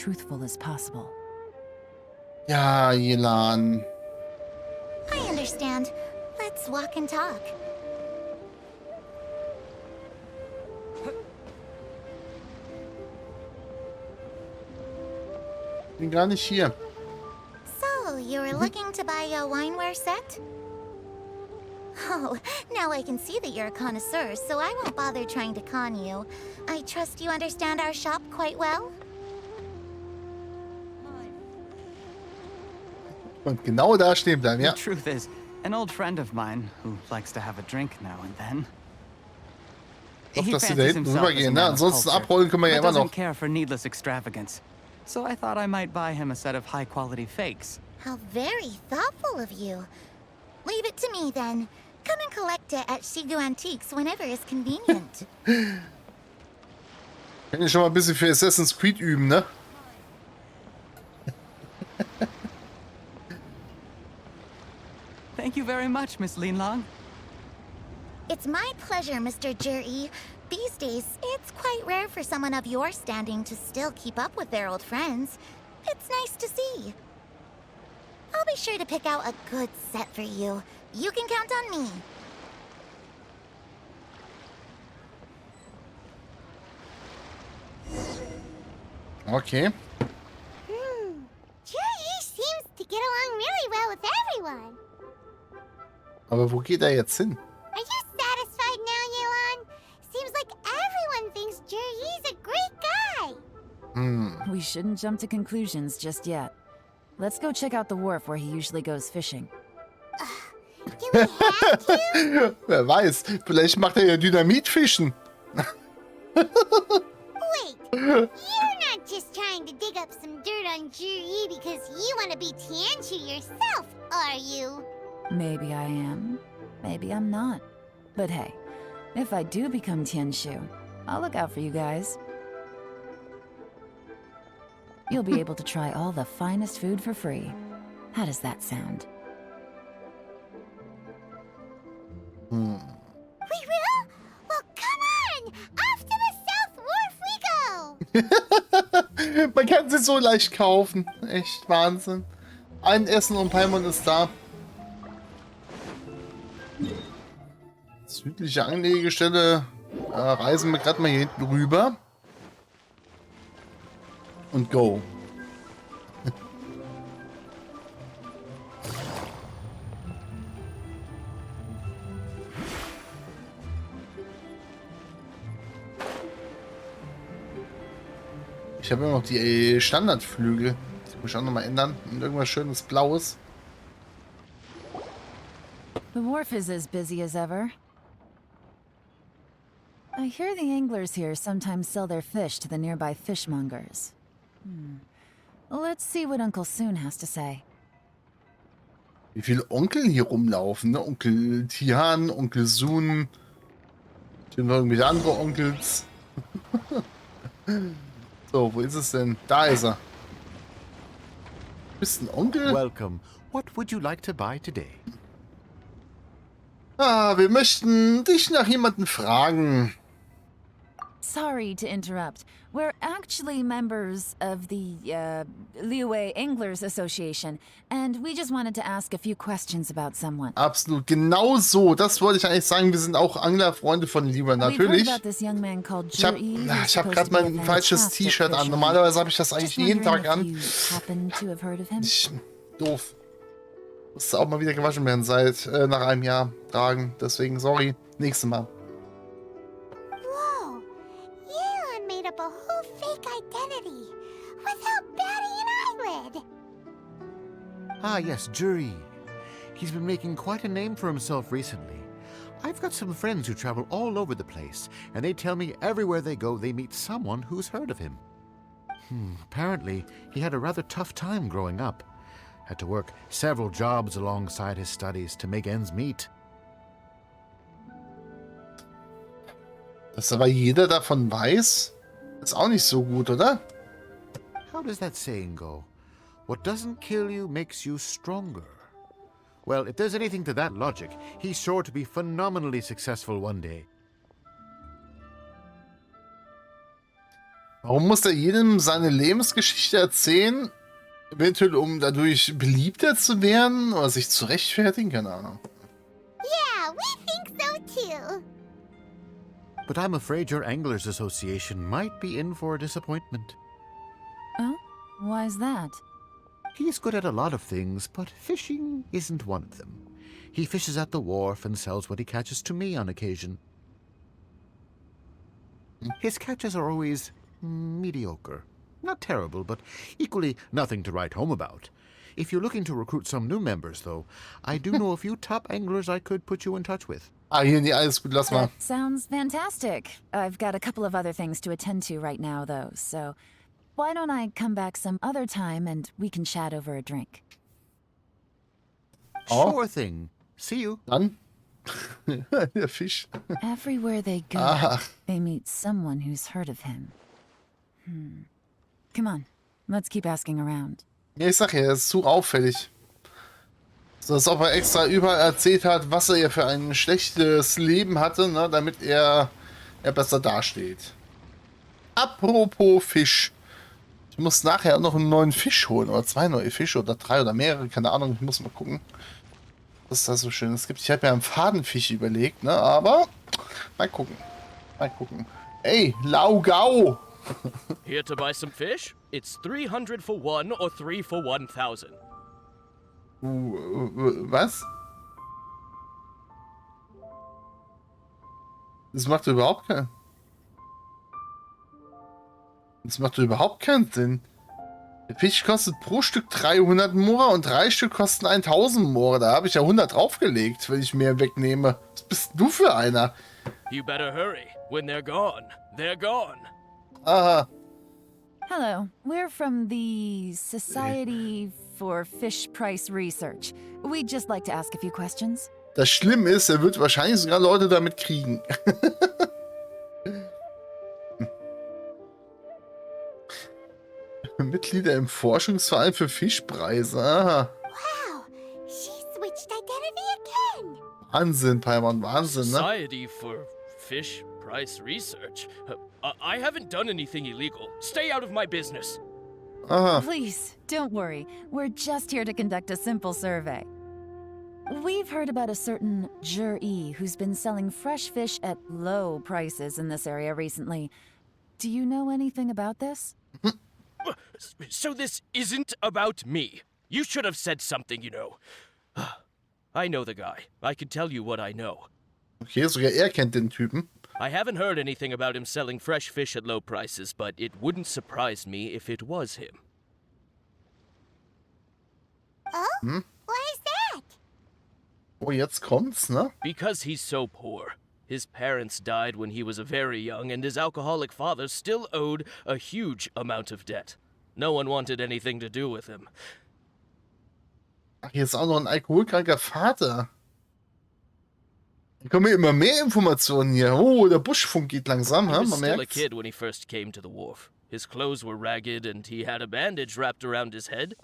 truthful as possible. Ja, Yelan. I understand. Let's walk and talk. Bin gar nicht hier. So, you were looking to buy a wineware set? Oh, now I can see that you're a connoisseur, so I won't bother trying to con you. I trust you understand our shop quite well? Und genau da stehen bleiben, ja. The truth is, an old friend of mine who likes to have a drink now and then. Ich hoffe, He dass sie da fancies hinten himself as a rübergehen, ne? man of Ansonsten culture, abrollen können wir ja but immer noch. doesn't care for needless extravagance. So I thought I might buy him a set of high-quality fakes. How very thoughtful of you. Leave it to me then. Come and collect it at Shigu Antiques whenever is convenient. Kann ich schon mal ein bisschen für Assassin's Creed üben, ne? Thank you very much, Miss Linlong. It's my pleasure, Mr. Juri. These days, it's quite rare for someone of your standing to still keep up with their old friends. It's nice to see. I'll be sure to pick out a good set for you. You can count on me. Okay. Juri seems to get along really well with everyone. Aber wo geht er jetzt hin? Are you satisfied now, Yelan? Seems like everyone thinks Juri's a great guy. We shouldn't jump to conclusions just yet. Let's go check out the wharf where he usually goes fishing. Do we have to? Wer weiß, vielleicht macht er ja Dynamitfischen. Wait, you're not just trying to dig up some dirt on Juri because you want to be Tianshu yourself, are you? Maybe I am, maybe I'm not. But hey, if I do become Tianshu, I'll look out for you guys. You'll be able to try all the finest food for free. How does that sound? We will? Well, come on! Off to the South Wharf we go! Man kann sie so leicht kaufen. Echt Wahnsinn. Ein Essen und Paimon ist da. Südliche Anlegestelle. Reisen wir gerade mal hier hinten rüber. Und go. Ich habe immer noch die Standardflügel. Die muss ich auch noch mal ändern. Und irgendwas schönes Blaues. The wharf is as busy as ever. I hear the anglers here sometimes sell their fish to the nearby fishmongers. Let's see what Uncle Soon has to say. Wie viele Onkel hier rumlaufen, ne? Onkel Tian, Onkel Soon. Sind noch irgendwelche andere Onkels. So, wo ist es denn? Da ist er. Bist ein Onkel? Welcome. What would you like to buy today? Ah, wir möchten dich nach jemandem fragen. Sorry to interrupt. We're actually members of the, Liyue Anglers Association, and we just wanted to ask a few questions about someone. Absolut, genau so. Das wollte ich eigentlich sagen. Wir sind auch Anglerfreunde von Lieber, natürlich. Ich hab gerade mein falsches T-Shirt an. Normalerweise habe ich das eigentlich jeden Tag an. Doof. Muss auch mal wieder gewaschen werden seit nach einem Jahr tragen. Deswegen, sorry. Nächstes Mal. Whoa! Yelan made up a whole fake identity without batting an eyelid. Ah, yes, Juri. He's been making quite a name for himself recently. I've got some friends who travel all over the place, and they tell me everywhere they go they meet someone who's heard of him. Apparently, he had a rather tough time growing up. Had to work several jobs alongside his studies to make ends meet. Dass aber jeder davon weiß, ist auch nicht so gut, oder? How does that saying go? What doesn't kill you makes you stronger. Well, if there's anything to that logic, he's sure to be phenomenally successful one day. Warum muss er jedem seine Lebensgeschichte erzählen? Eventuell, um dadurch beliebter zu werden oder sich zu rechtfertigen? Keine Ahnung. Yeah, we think so too. But I'm afraid your Anglers Association might be in for a disappointment. Oh? Why's that? He's good at a lot of things, but fishing isn't one of them. He fishes at the wharf and sells what he catches to me on occasion. His catches are always mediocre. Not terrible, but equally nothing to write home about. If you're looking to recruit some new members, though, I do know a few top anglers I could put you in touch with. Hier, nee, alles gut, lass mal. That sounds fantastic. I've got a couple of other things to attend to right now, though, so why don't I come back some other time and we can chat over a drink? Oh. Sure thing. See you. Dann? Der Fisch. Everywhere they go, Ach. they meet someone who's heard of him. Come on, let's keep asking around. Ja, ich sag ja, er ist zu auffällig. So, als ob er extra überall erzählt hat, was er ja für ein schlechtes Leben hatte, ne, damit er besser dasteht. Apropos Fisch. Ich muss nachher noch einen neuen Fisch holen, oder 2 neue Fische, oder 3 oder mehrere, keine Ahnung, ich muss mal gucken, was da so Schönes gibt. Ich habe mir einen Fadenfisch überlegt, ne, aber mal gucken. Mal gucken. Ey, Laugau! Here to buy some fish? It's 300 for 1 or 3 for 1,000. Was? Das macht überhaupt keinen... Das macht überhaupt keinen Sinn. Der Fisch kostet pro Stück 300 Mora und 3 Stück kosten 1000 Mora. Da habe ich ja 100 draufgelegt, wenn ich mehr wegnehme. Was bist du für einer? You better hurry. When they're gone, they're gone. Aha. Hello, we're from the Society for Fish Price Research. We'd just like to ask a few questions. Das Schlimme ist, er wird wahrscheinlich sogar Leute damit kriegen. Mitglieder im Forschungsverein für Fischpreise. Aha. Wow, she switched identity again. Wahnsinn, Paimon, Wahnsinn, ne? Society for Fish Price Research. I haven't done anything illegal. Stay out of my business. Aha. Please, don't worry. We're just here to conduct a simple survey. We've heard about a certain Jur-E who's been selling fresh fish at low prices in this area recently. Do you know anything about this? So this isn't about me. You should have said something, you know. I know the guy. I can tell you what I know. Okay, sogar er kennt den Typen. I haven't heard anything about him selling fresh fish at low prices, but it wouldn't surprise me if it was him. Oh? Why is that? Oh, jetzt kommt's, ne? Because he's so poor. His parents died when he was very young, and his alcoholic father still owed a huge amount of debt. No one wanted anything to do with him. Ach, hier ist auch noch ein alkoholkranker Vater. Da kommen immer mehr Informationen hier. Oh, der Buschfunk geht langsam, He ha? was Man still a merkt's. kid when he first came to the wharf. His clothes were ragged, and he had a bandage wrapped around his head.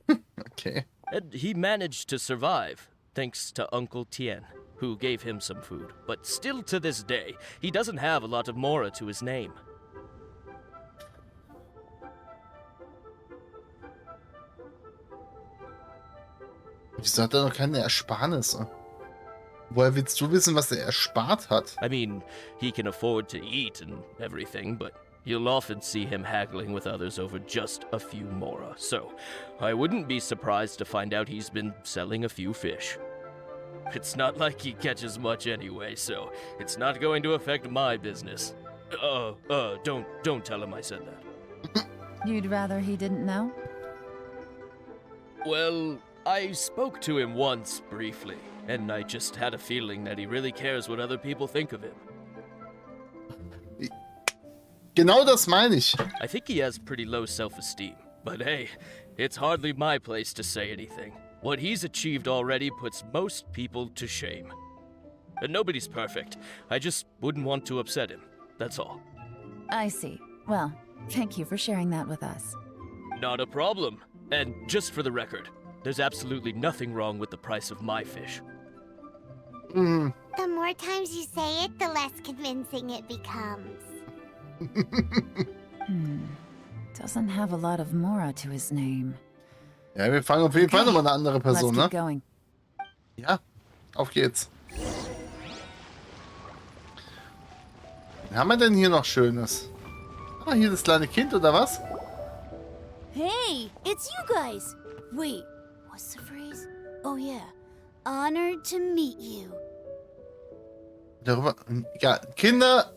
Okay. And he managed to survive, thanks to Uncle Tien, who gave him some food. But still to this day, he doesn't have a lot of Mora to his name. Wieso hat er noch keine Ersparnisse? Woher willst du wissen, was er erspart hat? I mean, he can afford to eat and everything, but you'll often see him haggling with others over just a few Mora. So, I wouldn't be surprised to find out he's been selling a few fish. It's not like he catches much anyway, so it's not going to affect my business. Don't tell him I said that. You'd rather he didn't know? Well, I spoke to him once briefly, and I just had a feeling that he really cares what other people think of him. Genau das meine ich. I think he has pretty low self-esteem, but hey, it's hardly my place to say anything. What he's achieved already puts most people to shame. And nobody's perfect. I just wouldn't want to upset him, that's all. I see. Well, thank you for sharing that with us. Not a problem. And just for the record, there's absolutely nothing wrong with the price of my fish. The more times you say it, the less convincing it becomes. Doesn't have a lot of mora to his name. Ja, wir fangen auf jeden Fall nochmal eine andere Let's Person, keep ne? going. Ja, auf geht's. Was haben wir denn hier noch Schönes? Ah, hier das kleine Kind, oder was? Hey, it's you guys. Wait, what's the phrase? Oh yeah, honored to meet you. Darüber. Ja, Kinder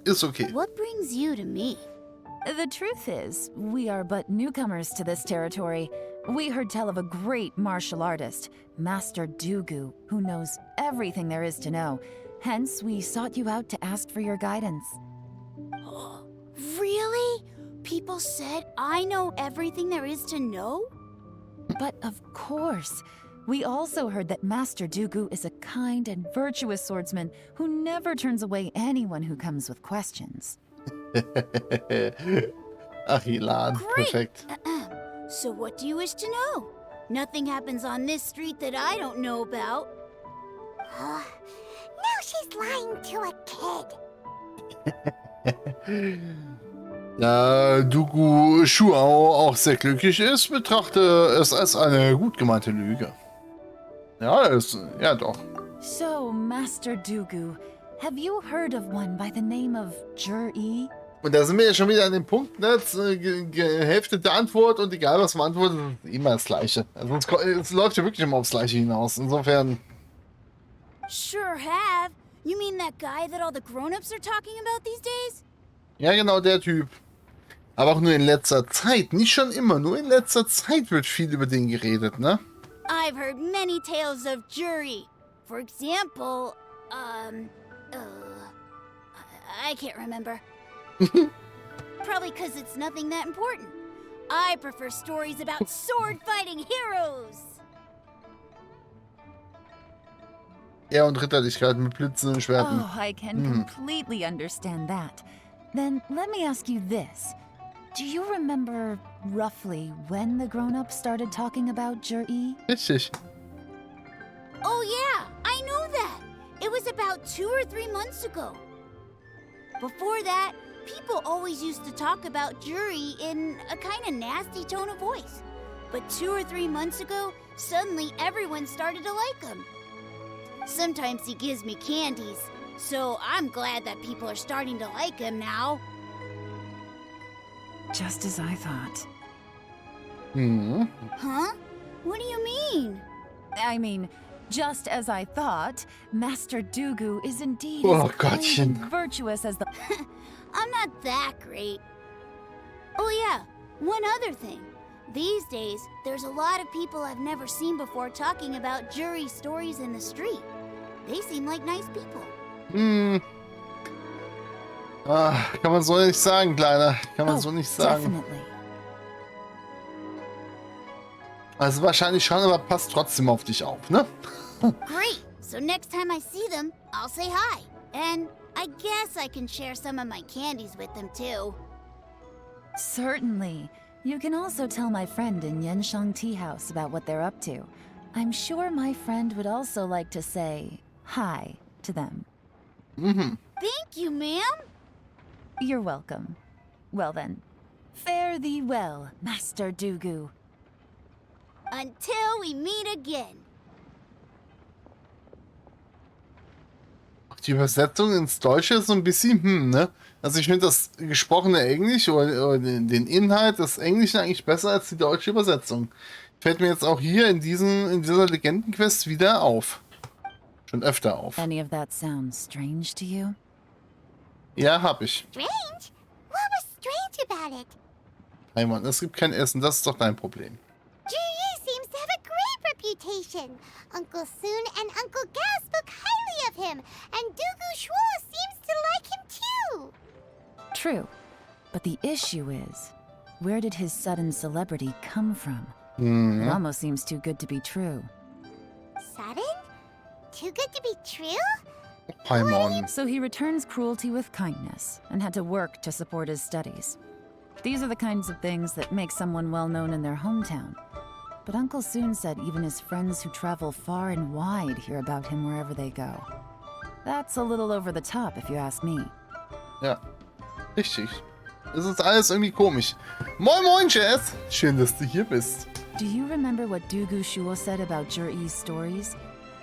ist okay. What brings you to me? The truth is, we are but newcomers to this territory. We heard tell of a great martial artist, Master Dugu, who knows everything there is to know. Hence, we sought you out to ask for your guidance. Really? People said I know everything there is to know? But of course, we also heard that Master Dugu is a kind and virtuous swordsman who never turns away anyone who comes with questions. Ach, Ilan, Great. perfekt. So what do you wish to know? Nothing happens on this street that I don't know about. Now she's lying to a kid. Da Dugu Shuao auch sehr glücklich ist, betrachte es als eine gut gemeinte Lüge. Ja, ja doch. So, Master Dugu, have you heard of one by the name of Jur-E? Und da sind wir ja schon wieder an dem Punkt, ne? Hälfte der Antwort und egal was man antwortet, ist immer das Gleiche. Also es läuft ja wirklich immer aufs Gleiche hinaus. Insofern. Sure have. You mean that guy that all the grown-ups are talking about these days? Ja, genau, der Typ. Aber auch nur in letzter Zeit. Nicht schon immer, nur in letzter Zeit wird viel über den geredet, ne? I've heard many tales of jury. For example, I can't remember. Probably because it's nothing that important. I prefer stories about sword-fighting heroes. Ja, und Ritterlichkeit mit Blitzen und Schwerten. Oh, I can completely understand that. Then let me ask you this. Do you remember roughly when the grown-ups started talking about Jur-E? Richtig. Oh yeah, I know that. It was about 2 or 3 months ago. Before that, people always used to talk about jury in a kind of nasty tone of voice. But 2 or 3 months ago, suddenly everyone started to like him. Sometimes he gives me candies, so I'm glad that people are starting to like him now. Just as I thought. Mhm. Huh? What do you mean? I mean, just as I thought, Master Dugu is indeed Oh, as kind Gottchen. and virtuous as the... I'm not that great. Oh yeah, one other thing. These days, there's a lot of people I've never seen before talking about jury stories in the street. They seem like nice people. Hm. Ah, kann man so nicht sagen, Kleiner. Kann man Oh, so nicht sagen. definitely. Also wahrscheinlich schon, aber passt trotzdem auf dich auf, ne? Great! So next time I see them, I'll say hi. And I guess I can share some of my candies with them too. Certainly. You can also tell my friend in Yenshang Tea House about what they're up to. I'm sure my friend would also like to say hi to them. Mhm. Thank you, ma'am! You're welcome. Well then, fare thee well, Master Dugu. Until we meet again. Die Übersetzung ins Deutsche ist so ein bisschen, ne? Also ich finde das gesprochene Englisch oder den Inhalt des Englischen eigentlich besser als die deutsche Übersetzung. Fällt mir jetzt auch hier in dieser Legendenquest wieder auf. Schon öfter auf. Any of that sounds strange to you? Ja, hab ich. Strange? What was strange about it? Paimon, es gibt kein Essen, das ist doch dein Problem. Jur-E seems to have a great reputation. Uncle Soon and Uncle Gas spoke highly of him, and Dugu Shuo seems to like him too. True. But the issue is, where did his sudden celebrity come from? It almost seems too good to be true. Sudden? Too good to be true? Paimon. So he returns cruelty with kindness and had to work to support his studies. These are the kinds of things that make someone well known in their hometown. But Uncle Soon said even his friends who travel far and wide hear about him wherever they go. That's a little over the top, if you ask me. Ja. Richtig. Das ist alles irgendwie komisch. Moin Moin, Jazz. Schön, dass du hier bist. Do you remember what Dugu Shuo said about Jur-E's stories?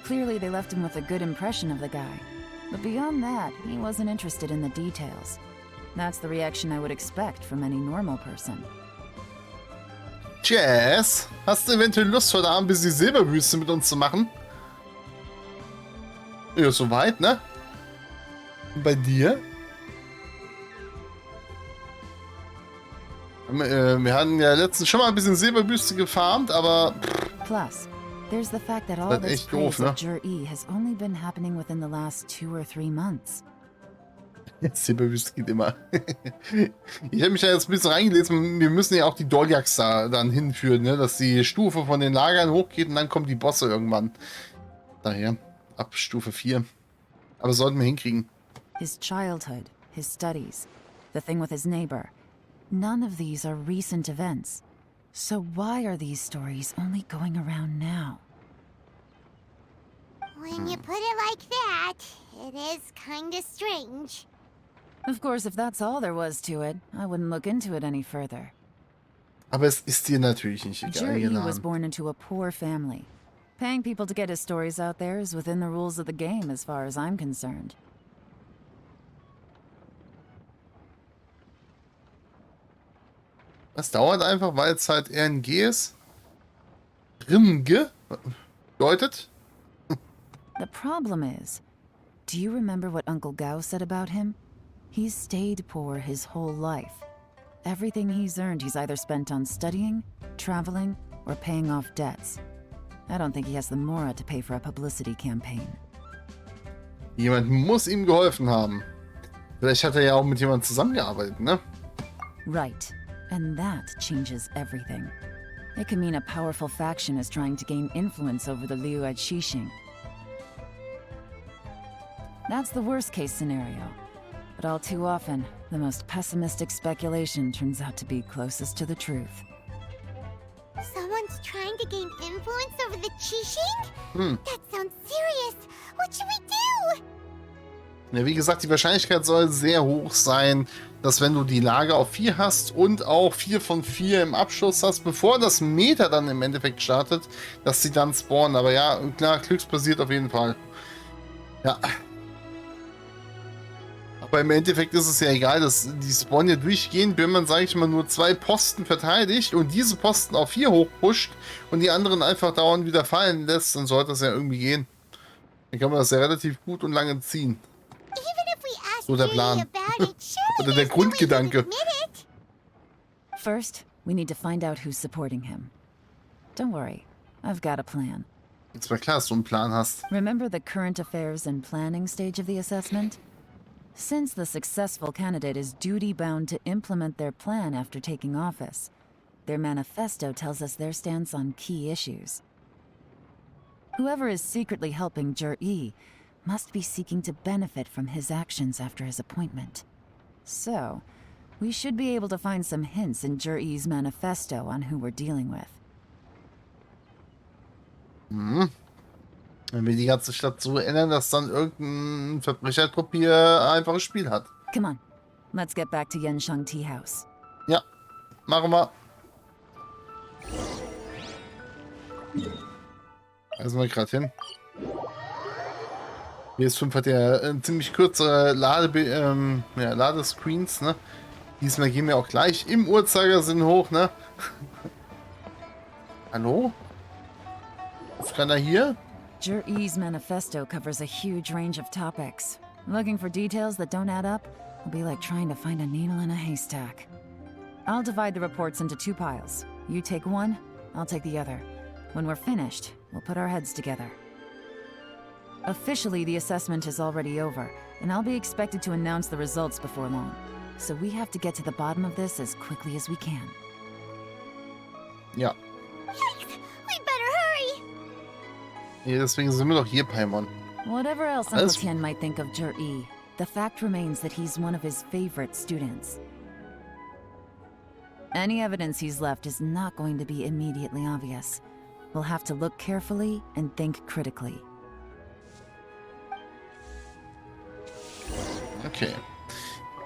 Clearly they left him with a good impression of the guy. But beyond that, he wasn't interested in the details. That's the reaction I would expect from any normal person. Jazz, hast du eventuell Lust, heute Abend ein bisschen Silberwüste mit uns zu machen? Ja, soweit, ne? Und bei dir? Wir hatten ja letztens schon mal ein bisschen Silberwüste gefarmt, aber... Plus, there's the fact that all Das ist this echt doof, praise ne? of Jur-E has only been happening within the last 2 or 3 months. Silberwüste geht immer. Ich habe mich da jetzt ein bisschen reingelesen. Wir müssen ja auch die Doljaks da dann hinführen, ne? Dass die Stufe von den Lagern hochgeht und dann kommen die Bosse irgendwann. Daher, ab Stufe 4. Aber sollten wir hinkriegen. His childhood, his studies, the thing with his neighbor. None of these are recent events. So why are these stories only going around now? When you put it like that, it is kinda strange. Of course, if that's all there was to it, I wouldn't look into it any further. Aber es ist dir natürlich nicht egal. Jur-E was Genau. born into a poor family. Paying people to get his stories out there is within the rules of the game as far as I'm concerned. Das dauert einfach, weil es halt RNG ist. Rimge bedeutet. The problem is, do you remember what Uncle Gao said about him? He's stayed poor his whole life. Everything he's earned he's either spent on studying, traveling, or paying off debts. I don't think he has the mora to pay for a publicity campaign. Jemand muss ihm geholfen haben. Vielleicht hat er ja auch mit jemandem zusammengearbeitet, ne? Right. And that changes everything. It can mean a powerful faction is trying to gain influence over the Liu at Xixing. That's the worst case scenario. But all too often, the most pessimistic speculation turns out to be closest to the truth. Someone's trying to gain influence over the Qixing? That sounds serious. What should we do? Ja, wie gesagt, die Wahrscheinlichkeit soll sehr hoch sein, dass wenn du die Lage auf 4 hast und auch 4 von 4 im Abschluss hast, bevor das Meta dann im Endeffekt startet, dass sie dann spawnen. Aber ja, klar, glücksbasiert auf jeden Fall. Ja. Aber im Endeffekt ist es ja egal, dass die spawnen ja durchgehend, wenn man, sage ich mal, nur 2 Posten verteidigt und diese Posten auf 4 hochpusht und die anderen einfach dauernd wieder fallen lässt, dann sollte das ja irgendwie gehen. Dann kann man das ja relativ gut und lange ziehen. So der Plan. Oder der Grundgedanke. First, we need to find out who's supporting him. Don't worry, I've got a plan. Jetzt mal klar, dass du einen Plan hast. Remember the current affairs and planning stage of the assessment? Since the successful candidate is duty-bound to implement their plan after taking office, their manifesto tells us their stance on key issues. Whoever is secretly helping Jur-E must be seeking to benefit from his actions after his appointment. So, we should be able to find some hints in Jur-E's manifesto on who we're dealing with. Wenn wir die ganze Stadt so ändern, dass dann irgendein Verbrechertrupp hier ein einfaches Spiel hat. Come on, let's get back to Yenshang Tea House. Ja, machen wir. Also mal gerade hin. PS5 hat ja ziemlich kürzere Ladescreens, ne? Diesmal gehen wir auch gleich im Uhrzeigersinn hoch, ne? Hallo? Ist keiner hier? Jur-E's manifesto covers a huge range of topics. Looking for details that don't add up will be like trying to find a needle in a haystack. I'll divide the reports into 2 piles. You take one, I'll take the other. When we're finished, we'll put our heads together. Officially, the assessment is already over, and I'll be expected to announce the results before long. So we have to get to the bottom of this as quickly as we can. Ja. Yikes! We better hurry! Ja, deswegen sind wir doch hier, Paimon. Whatever else Uncle Tian might think of Jur-E, the fact remains that he's one of his favorite students. Any evidence he's left is not going to be immediately obvious. We'll have to look carefully and think critically. Okay.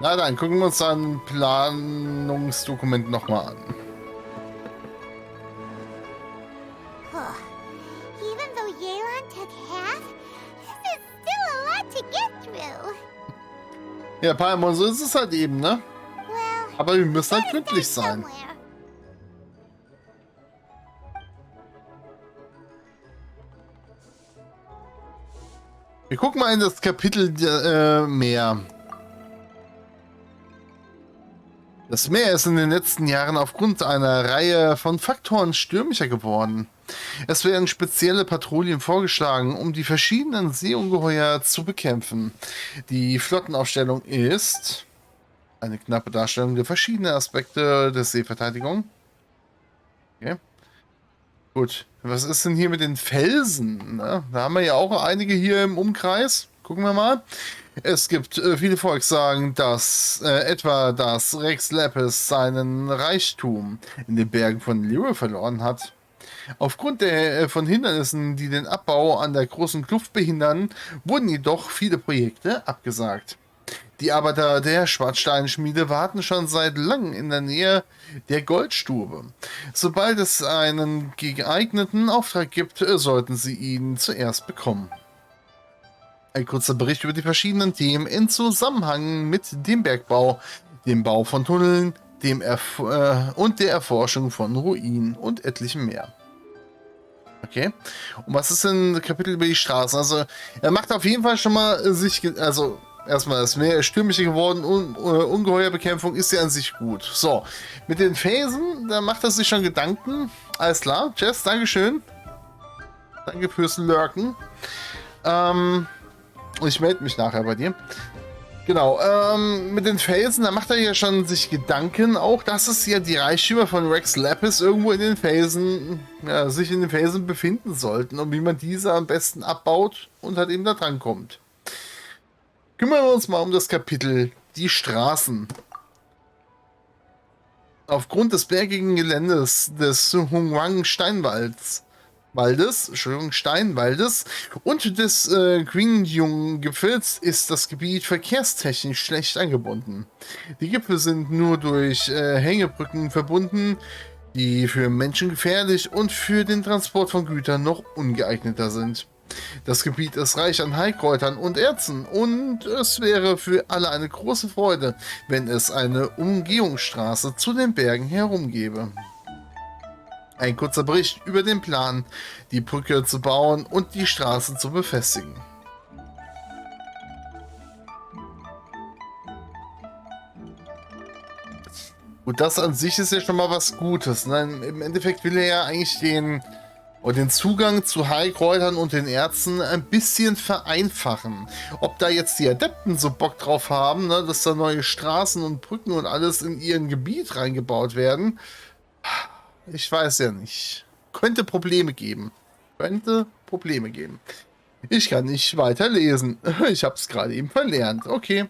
Na dann, gucken wir uns ein Planungsdokument nochmal an. Even though Yelan took half, this is still a lot to get through. Ja, Paimon, so ist es halt eben, ne? Well, Aber wir müssen halt gotta gründlich start sein. somewhere. Wir gucken mal in das Kapitel Meer. Das Meer ist in den letzten Jahren aufgrund einer Reihe von Faktoren stürmischer geworden. Es werden spezielle Patrouillen vorgeschlagen, um die verschiedenen Seeungeheuer zu bekämpfen. Die Flottenaufstellung ist eine knappe Darstellung der verschiedenen Aspekte der Seeverteidigung. Okay. Gut, was ist denn hier mit den Felsen? Ne? Da haben wir ja auch einige hier im Umkreis. Gucken wir mal. Es gibt viele Volkssagen, dass etwa das Rex Lapis seinen Reichtum in den Bergen von Liyue verloren hat. Aufgrund von Hindernissen, die den Abbau an der großen Kluft behindern, wurden jedoch viele Projekte abgesagt. Die Arbeiter der Schwarzsteinschmiede warten schon seit langem in der Nähe der Goldstube. Sobald es einen geeigneten Auftrag gibt, sollten sie ihn zuerst bekommen. Ein kurzer Bericht über die verschiedenen Themen in Zusammenhang mit dem Bergbau, dem Bau von Tunneln, und der Erforschung von Ruinen und etlichem mehr. Okay. Und was ist denn Kapitel über die Straßen? Also, er macht auf jeden Fall schon mal erstmal, das Meer ist stürmischer geworden und Ungeheuerbekämpfung ist ja an sich gut. So, mit den Phasen, da macht er sich schon Gedanken. Alles klar, Jess, Dankeschön. Danke fürs Lurken. Ich melde mich nachher bei dir. Genau, mit den Felsen, da macht er ja schon sich Gedanken, auch dass es ja die Reichtümer von Rex Lapis irgendwo in den Felsen, ja, sich in den Felsen befinden sollten und wie man diese am besten abbaut und halt eben da dran kommt. Kümmern wir uns mal um das Kapitel die Straßen. Aufgrund des bergigen Geländes des Steinwaldes und des Qingyun-Gipfels ist das Gebiet verkehrstechnisch schlecht angebunden. Die Gipfel sind nur durch Hängebrücken verbunden, die für Menschen gefährlich und für den Transport von Gütern noch ungeeigneter sind. Das Gebiet ist reich an Heilkräutern und Erzen und es wäre für alle eine große Freude, wenn es eine Umgehungsstraße zu den Bergen herum gäbe. Ein kurzer Bericht über den Plan, die Brücke zu bauen und die Straße zu befestigen. Und das an sich ist ja schon mal was Gutes. Ne? Im Endeffekt will er ja eigentlich den Zugang zu Heilkräutern und den Erzen ein bisschen vereinfachen. Ob da jetzt die Adepten so Bock drauf haben, ne, dass da neue Straßen und Brücken und alles in ihren Gebiet reingebaut werden, ich weiß ja nicht. Könnte Probleme geben. Ich kann nicht weiter lesen. Ich habe es gerade eben verlernt. Okay.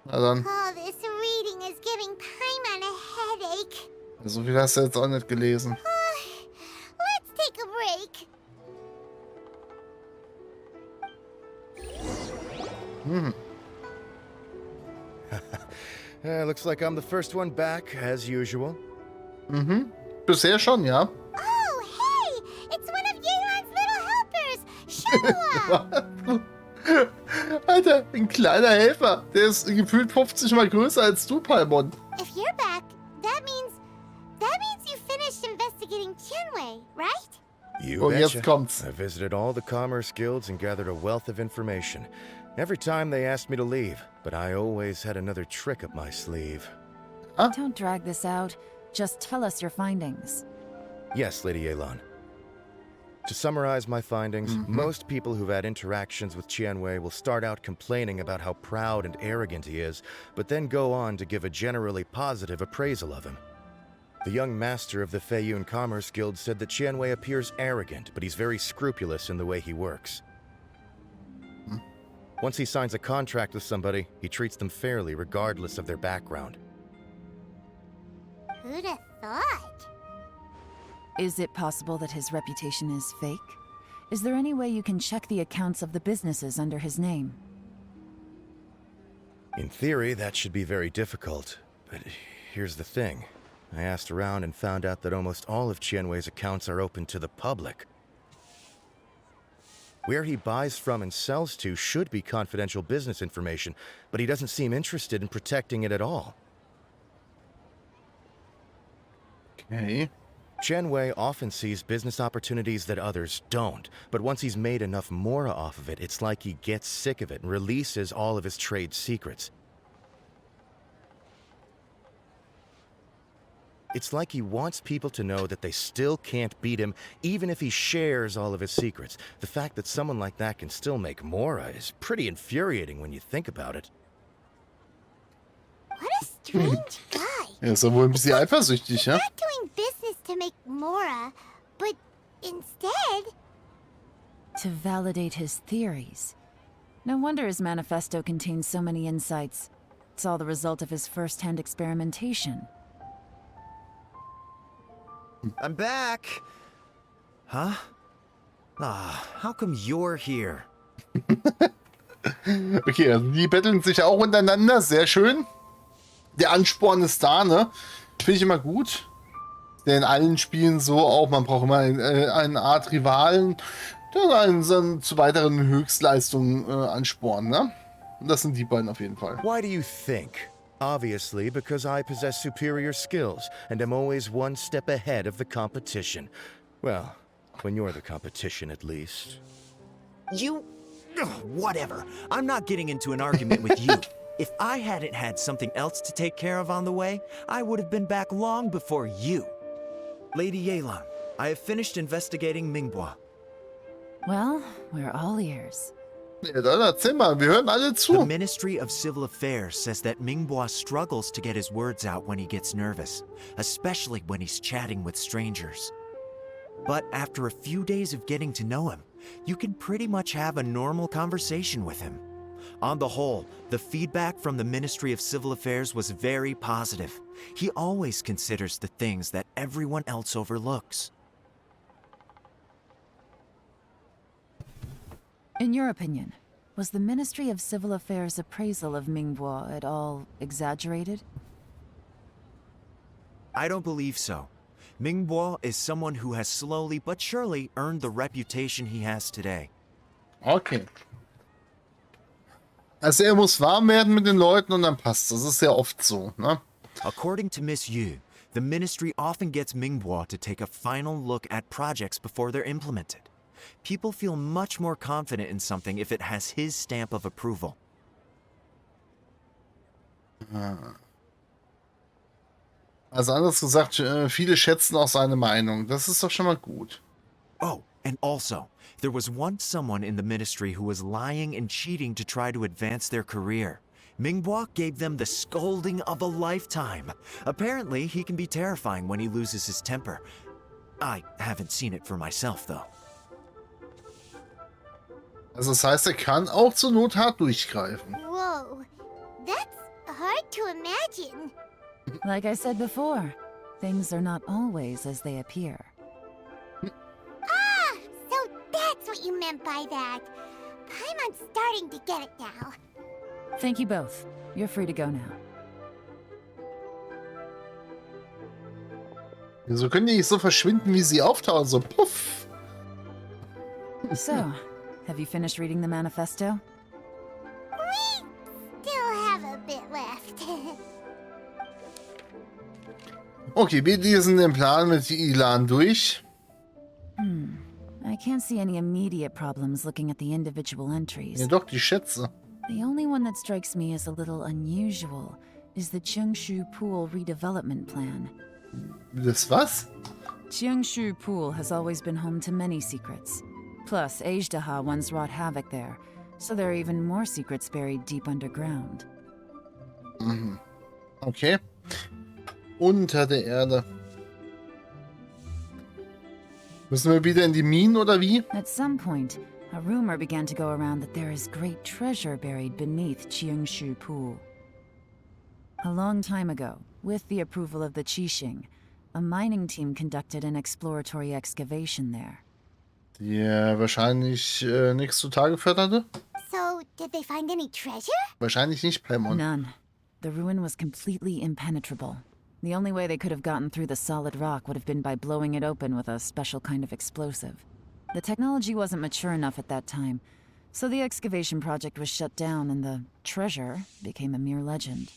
Na dann. Oh, this reading is giving Paimon a headache. So viel hast du jetzt auch nicht gelesen. Let's take a break. Looks like I'm the first one back, as usual. Bisher schon, ja. Oh, hey! It's one of Yelan's little helpers, Shua! Alter, ein kleiner Helfer. Der ist gefühlt 50 mal größer als du, Paimon. If you're back, that means you finished investigating Tianwei, right? You Und jetzt betcha. kommt's. I visited all the commerce guilds and gathered a wealth of information. Every time they asked me to leave, but I always had another trick up my sleeve. Don't drag this out. Just tell us your findings. Yes, Lady Yelan. To summarize my findings, most people who've had interactions with Tianwei will start out complaining about how proud and arrogant he is, but then go on to give a generally positive appraisal of him. The young master of the Feiyun Commerce Guild said that Tianwei appears arrogant, but he's very scrupulous in the way he works. Once he signs a contract with somebody, he treats them fairly regardless of their background. Who'd have thought? Is it possible that his reputation is fake? Is there any way you can check the accounts of the businesses under his name? In theory, that should be very difficult. But here's the thing. I asked around and found out that almost all of Qianwei's accounts are open to the public. Where he buys from and sells to should be confidential business information, but he doesn't seem interested in protecting it at all. Okay. Qianwei often sees business opportunities that others don't, but once he's made enough mora off of it, it's like he gets sick of it and releases all of his trade secrets. It's like he wants people to know that they still can't beat him, even if he shares all of his secrets. The fact that someone like that can still make mora is pretty infuriating when you think about it. What a strange guy. Er ist ja wohl ein bisschen eifersüchtig, ja? Not doing business to make mora, but instead... To validate his theories. No wonder his manifesto contains so many insights. It's all the result of his first-hand experimentation. I'm back! Huh? Ah, how come you're here? Okay, also die betteln sich auch untereinander. Sehr schön. Der Ansporn ist da, ne? Finde ich immer gut. Der in allen Spielen so auch. Man braucht immer eine Art Rivalen, der einen zu weiteren Höchstleistungen anspornen, ne? Und das sind die beiden auf jeden Fall. Why do you think? Obviously, because I possess superior skills and am always one step ahead of the competition. Well, when you're the competition, at least. You... Ugh, whatever. I'm not getting into an argument with you. If I hadn't had something else to take care of on the way, I would have been back long before you. Lady Yelan, I have finished investigating Mingbois. Well, we're all ears. Ja, dann erzähl mal, wir hören alle The zu. Ministry of Civil Affairs says that Mingbois struggles to get his words out when he gets nervous, especially when he's chatting with strangers. But after a few days of getting to know him, you can pretty much have a normal conversation with him. On the whole, the feedback from the Ministry of Civil Affairs was very positive. He always considers the things that everyone else overlooks. In your opinion, was the Ministry of Civil Affairs' appraisal of Mingbois at all exaggerated? I don't believe so. Mingbois is someone who has slowly but surely earned the reputation he has today. Okay. Also er muss warm werden mit den Leuten und dann passt das. Das ist sehr oft so, ne? According to Miss Yu, the ministry often gets Mingbois to take a final look at projects before they're implemented. People feel much more confident in something if it has his stamp of approval. Also anders gesagt, viele schätzen auch seine Meinung. Das ist doch schon mal gut. Oh, and also, there was once someone in the ministry who was lying and cheating to try to advance their career. Mingbois gave them the scolding of a lifetime. Apparently, he can be terrifying when he loses his temper. I haven't seen it for myself, though. Also das heißt, er kann auch zur Not hart durchgreifen. Whoa, that's hard to imagine. Like I said before, things are not always as they appear. Ah, so that's what you meant by that. Paimon's starting to get it now. Thank you both. You're free to go now. Wieso können die nicht so verschwinden, wie sie auftauchen? So puff. So, have you finished reading the manifesto? We still have a bit left. Okay, wir lesen den Plan mit Ilan durch. I can't see any immediate problems looking at the individual entries. Ja doch, die Schätze. The only one that strikes me as a little unusual is the Cheongshu Pool redevelopment plan. Das was? Cheongshu Pool has always been home to many secrets. Plus, Ajdaha once wrought havoc there, so there are even more secrets buried deep underground. Mhm. Okay. Unter der Erde. Müssen wir wieder in die Minen oder wie? At some point, a rumor began to go around that there is great treasure buried beneath Cheongshu Pool. A long time ago, with the approval of the Qixing, a mining team conducted an exploratory excavation there. Die wahrscheinlich nichts zutage förderte. So, Did they find any treasure? Wahrscheinlich nicht, Paimon. None. The ruin was completely impenetrable. The only way they could have gotten through the solid rock would have been by blowing it open with a special kind of explosive. The technology wasn't mature enough at that time, so the excavation project was shut down and the treasure became a mere legend.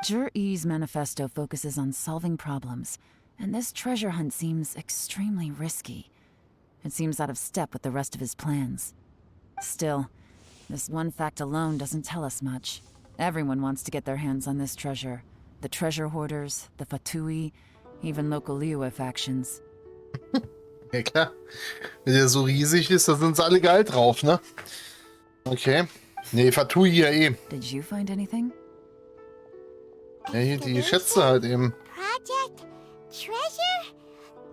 Jur-E's manifesto focuses on solving problems, and this treasure hunt seems extremely risky. It seems out of step with the rest of his plans. Still, this one fact alone doesn't tell us much. Everyone wants to get their hands on this treasure. The treasure hoarders, the Fatui, even local Liyue factions. Ja klar. Wenn der so riesig ist, da sind sie alle geil drauf, ne? Okay. Nee, Fatui ja eh. Did you find anything? Ja, hier die Schätze halt eben. Project? Treasure?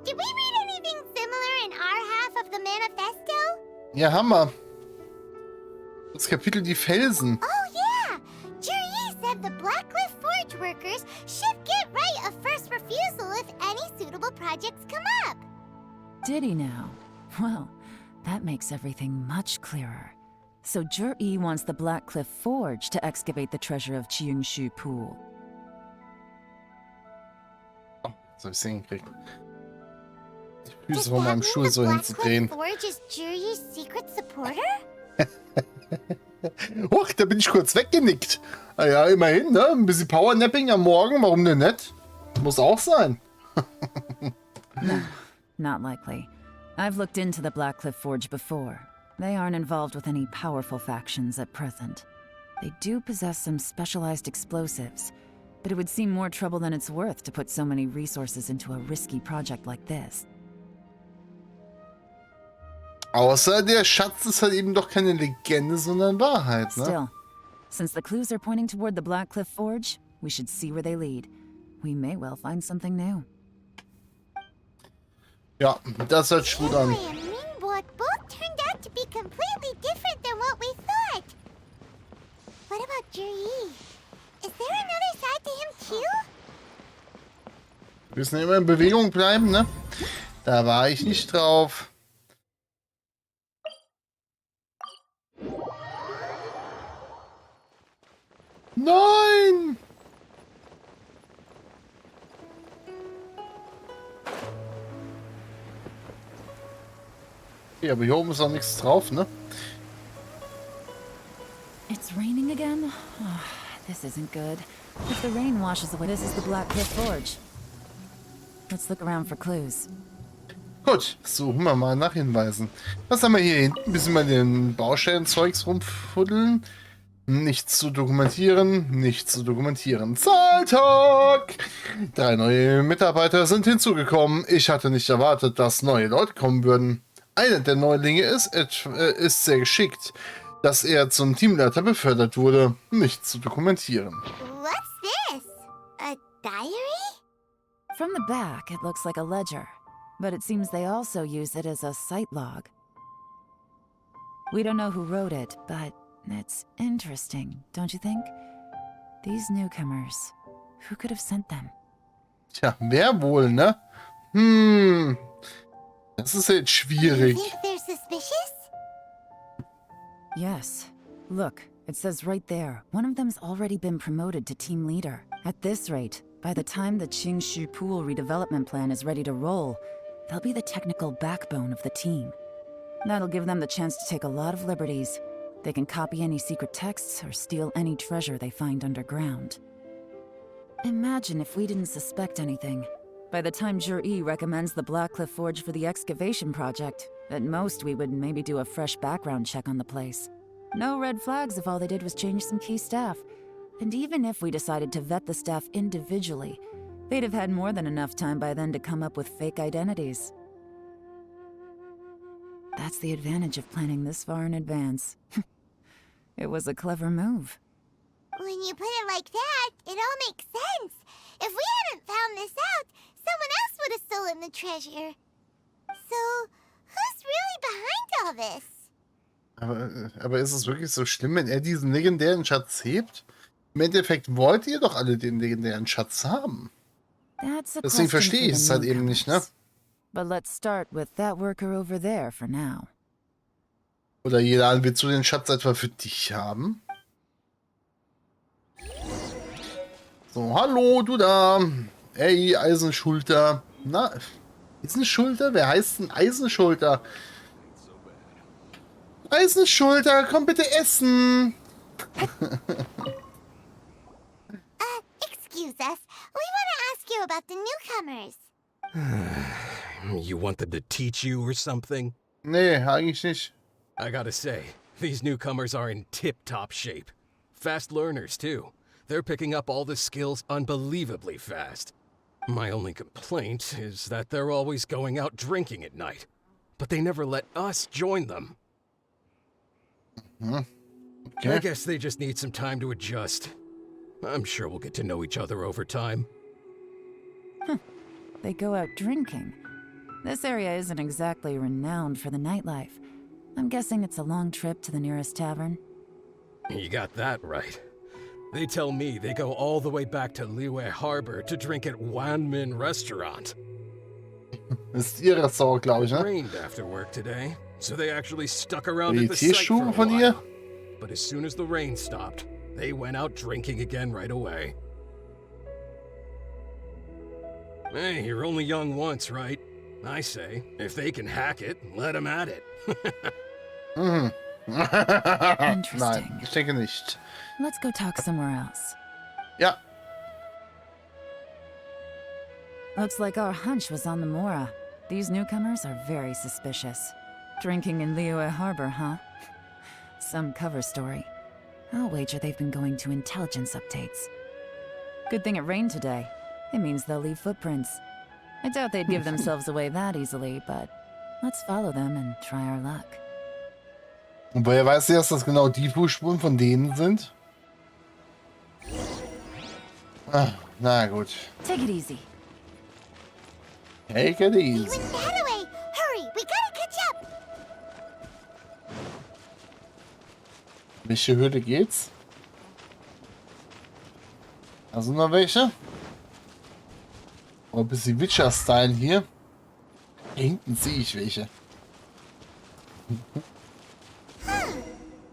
Did we read anything similar in our half of the manifesto? Ja, Hammer. Das Kapitel die Felsen. Oh yeah! Juri said the Blackcliff Forge workers should get right of first refusal if any suitable projects come up. Did he now? Well, that makes everything much clearer. So Jur-E wants the Blackcliff Forge to excavate the treasure of Qiyungshu Pool. Oh, jetzt hab ich's hingekriegt. Die Füße von meinem Stuhl so hinzudrehen. Forge is Juri's secret supporter? Huch, da bin ich kurz weggenickt. Ja, immerhin, ne? Ein bisschen Powernapping am Morgen, warum denn nicht? Muss auch sein. No, not likely. I've looked into the Blackcliff Forge before. They aren't involved with any powerful factions at present. They do possess some specialized explosives, but it would seem more trouble than it's worth to put so many resources into a risky project like this. Außer der Schatz ist halt eben doch keine Legende, sondern Wahrheit, ne? Still, since the clues are pointing toward the Blackcliff Forge, we should see where they lead. We may well find something new. Ja, das hört sich gut an. Anyway, and Mingbo both turned out to be completely different than what we thought. What about Juri? Is there another side to him too? Wir müssen immer in Bewegung bleiben, ne? Da war ich nicht drauf. Nein! Ja, aber hier oben ist auch nichts drauf, ne? It's raining again? Oh, this isn't good. If the rain washes away, this is the Blackcliff Forge. Let's look around for clues. Gut, suchen wir mal nach Hinweisen. Was haben wir hier hinten? Ein bisschen mal den Baustellenzeugs rumfuddeln. Nichts zu dokumentieren, nichts zu dokumentieren. Zahltag! 3 neue Mitarbeiter sind hinzugekommen. Ich hatte nicht erwartet, dass neue Leute kommen würden. Einer der Neulinge ist sehr geschickt, dass er zum Teamleiter befördert wurde. Nichts zu dokumentieren. What's this? A diary? From the back, it looks like a ledger, but it seems they also use it as a site log. We don't know who wrote it, but it's interesting, don't you think? These newcomers, who could have sent them? Tja, wer wohl, ne? Das ist jetzt You schwierig. think they're suspicious? Yes. Look, it says right there, one of them's already been promoted to team leader. At this rate, by the time the Qingxu Pool redevelopment plan is ready to roll, they'll be the technical backbone of the team. That'll give them the chance to take a lot of liberties. They can copy any secret texts or steal any treasure they find underground. Imagine if we didn't suspect anything. By the time Jur-E recommends the Blackcliff Forge for the excavation project, at most we would maybe do a fresh background check on the place. No red flags if all they did was change some key staff. And even if we decided to vet the staff individually, they'd have had more than enough time by then to come up with fake identities. That's the advantage of planning this far in advance. It was a clever move. When you put it like that, it all makes sense. If we hadn't found this out, someone else would have stolen the treasure. So, who's really behind all this? Aber ist es wirklich so schlimm, wenn er diesen legendären Schatz hebt? Im Endeffekt wollt ihr doch alle den legendären Schatz haben. That's a Deswegen question verstehe for ich the es halt eben nicht, ne? newcomers. But let's start with that worker over there for now. Oder jeder, willst du den Schatz etwa für dich haben? So, hallo, du da. Ey, Eisenschulter. Na, Eisenschulter? Wer heißt denn Eisenschulter? Eisenschulter, komm bitte essen. Excuse us. We want to ask you about the newcomers. You want them to teach you or something? Nee, eigentlich nicht. I gotta say, these newcomers are in tip-top shape. Fast learners, too. They're picking up all the skills unbelievably fast. My only complaint is that they're always going out drinking at night. But they never let us join them. Okay. I guess they just need some time to adjust. I'm sure we'll get to know each other over time. They go out drinking. This area isn't exactly renowned for the nightlife. I'm guessing it's a long trip to the nearest tavern. You got that right. They tell me they go all the way back to Liyue Harbor to drink at Wanmin Restaurant. Ist ihr Restaurant, glaube ich, It ne? rained after work today, so they actually stuck around Die at the site for Teeschuhe a von ihr? while. But as soon as the rain stopped, they went out drinking again right away. Hey, you're only young once, right? I say, if they can hack it, let them at it. Mhm. Interesting. Nein, ich denke nicht. Let's go talk somewhere else. Ja, Looks like our hunch was on the Mora. These newcomers are very suspicious. Drinking in Liyue Harbor, huh? Some cover story. I'll wager they've been going to intelligence updates. Good thing it rained today. It means they'll leave footprints. I doubt they'd give themselves away that easily, but let's follow them and try our luck. und woher weiß sie, dass das genau die Fußspuren von denen sind? Ah, na gut. Take it easy. Take it He easy. went that way. Hurry, we gotta catch up. Welche Höhle geht's? Da sind noch welche. Oh, ein bisschen Witcher-Style hier. Hier hinten sehe ich welche.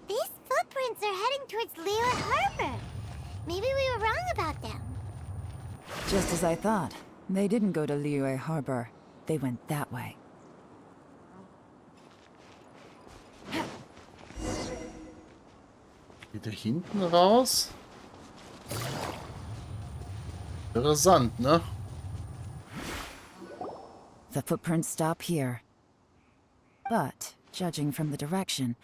These footprints are heading towards Liyue Harbor. Maybe we were wrong about them. Just as I thought. They didn't go to Liyue Harbor. They went that way. Geht er hinten raus? Interessant, ne? The footprints stop here. But, judging from the direction,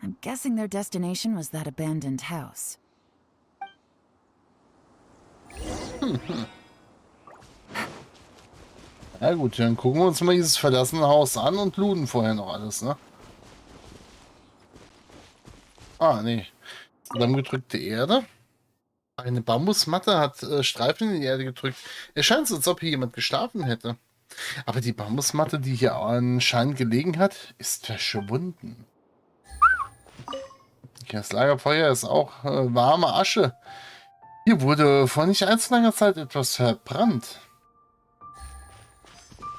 I'm guessing their destination was that abandoned house. Ja gut, dann gucken wir uns mal dieses verlassene Haus an und looten vorher noch alles, ne? Ah, nee. Zusammengedrückte Erde. Eine Bambusmatte hat Streifen in die Erde gedrückt. Es scheint so, als ob hier jemand geschlafen hätte. Aber die Bambusmatte, die hier anscheinend gelegen hat, ist verschwunden. Das Lagerfeuer ist auch warme Asche. Hier wurde vor nicht allzu langer Zeit etwas verbrannt.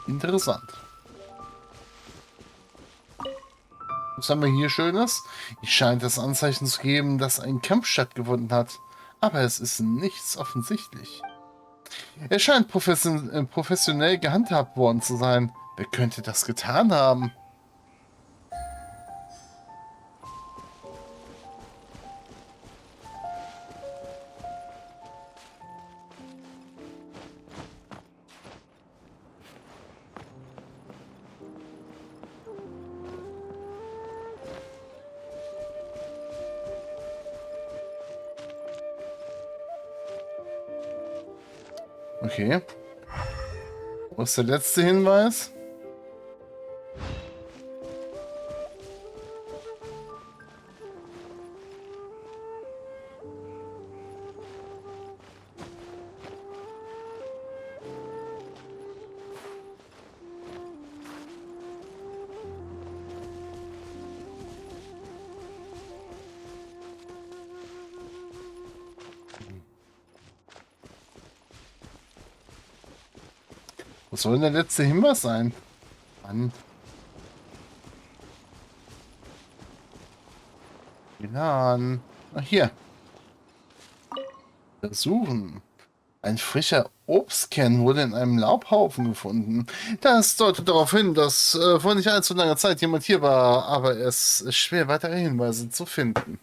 Interessant. Was haben wir hier Schönes? Es scheint das Anzeichen zu geben, dass ein Kampf stattgefunden hat. Aber es ist nichts offensichtlich. Er scheint professionell gehandhabt worden zu sein. Wer könnte das getan haben? Okay. Wo ist der letzte Hinweis? Was soll denn der letzte Hinweis sein? Mann. An. Ach, hier. Versuchen. Ein frischer Obstkern wurde in einem Laubhaufen gefunden. Das deutet darauf hin, dass vor nicht allzu langer Zeit jemand hier war, aber es ist schwer, weitere Hinweise zu finden.